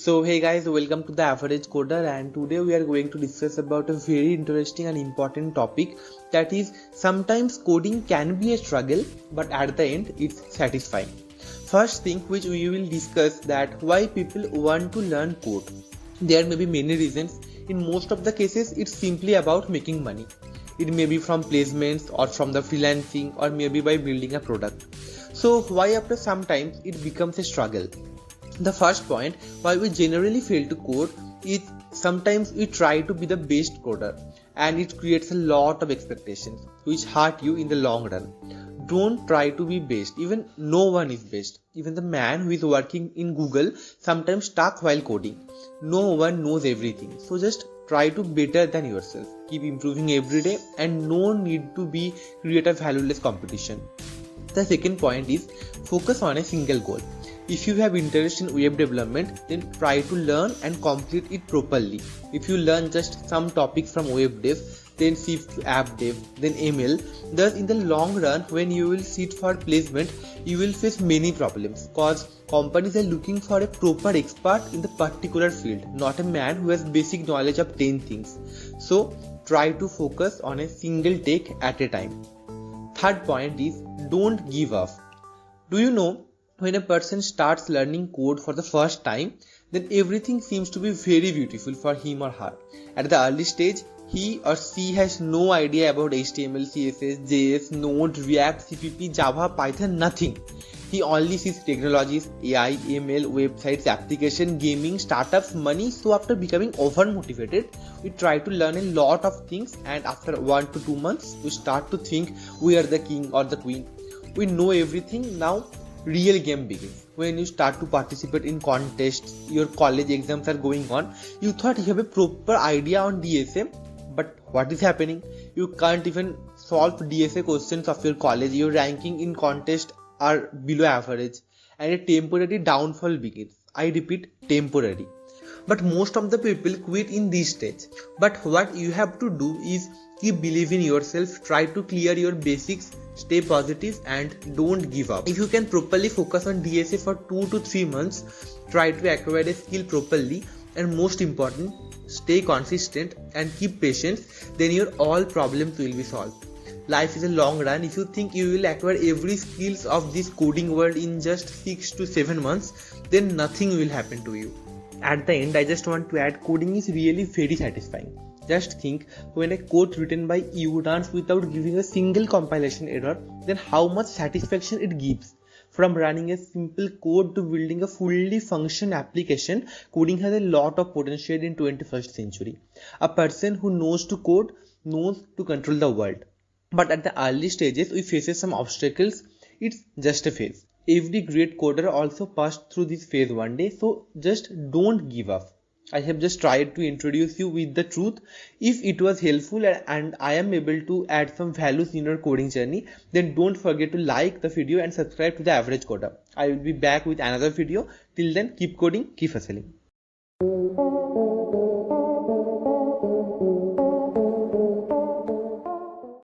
So hey guys, welcome to the Average Coder, and today we are going to discuss about a very interesting and important topic, that is sometimes coding can be a struggle but at the end it's satisfying. First thing which we will discuss, that why people want to learn code. There may be many reasons. In most of the cases it's simply about making money. It may be from placements or from the freelancing or maybe by building a product. So why after some time it becomes a struggle? The first point why we generally fail to code is sometimes we try to be the best coder, and it creates a lot of expectations which hurt you in the long run. Don't try to be best. Even no one is best. Even the man who is working in Google sometimes stuck while coding. No one knows everything. So just try to better than yourself. Keep improving every day, and no need to be create a valueless competition. The second point is focus on a single goal. If you have interest in web development, then try to learn and complete it properly. If you learn just some topics from web dev, then shift to app dev, then ML, thus in the long run when you will sit for placement, you will face many problems, cause companies are looking for a proper expert in the particular field, not a man who has basic knowledge of 10 things. So try to focus on a single take at a time. Third point is don't give up. Do you know, when a person starts learning code for the first time, then everything seems to be very beautiful for him or her. At the early stage, he or she has no idea about HTML, CSS, JS, Node, React, CPP, Java, Python, nothing. He only sees technologies, AI, ML, websites, application, gaming, startups, money. So after becoming over motivated, we try to learn a lot of things, and after 1 to 2 months, we start to think we are the king or the queen. We know everything. Now real game begins. When you start to participate in contests, your college exams are going on, you thought you have a proper idea on DSA, but what is happening? You can't even solve DSA questions of your college. Your ranking in contest are below average, and a temporary downfall begins. I repeat, temporary. But most of the people quit in this stage. But what you have to do is keep believing in yourself, try to clear your basics, stay positive, and don't give up. If you can properly focus on DSA for 2 to 3 months, try to acquire a skill properly, and most important, stay consistent and keep patience, then your all problems will be solved. Life is a long run. If you think you will acquire every skills of this coding world in just 6 to 7 months, then nothing will happen to you. At the end, I just want to add, coding is really very satisfying. Just think, when a code written by you runs without giving a single compilation error, then how much satisfaction it gives. From running a simple code to building a fully functional application, coding has a lot of potential in 21st century. A person who knows to code knows to control the world. But at the early stages, we face some obstacles. It's just a phase. Every great coder also passed through this phase one day, so just don't give up. I have just tried to introduce you with the truth. If it was helpful and I am able to add some values in your coding journey, then don't forget to like the video and subscribe to the Average Coder. I will be back with another video. Till then, keep coding, keep hustling.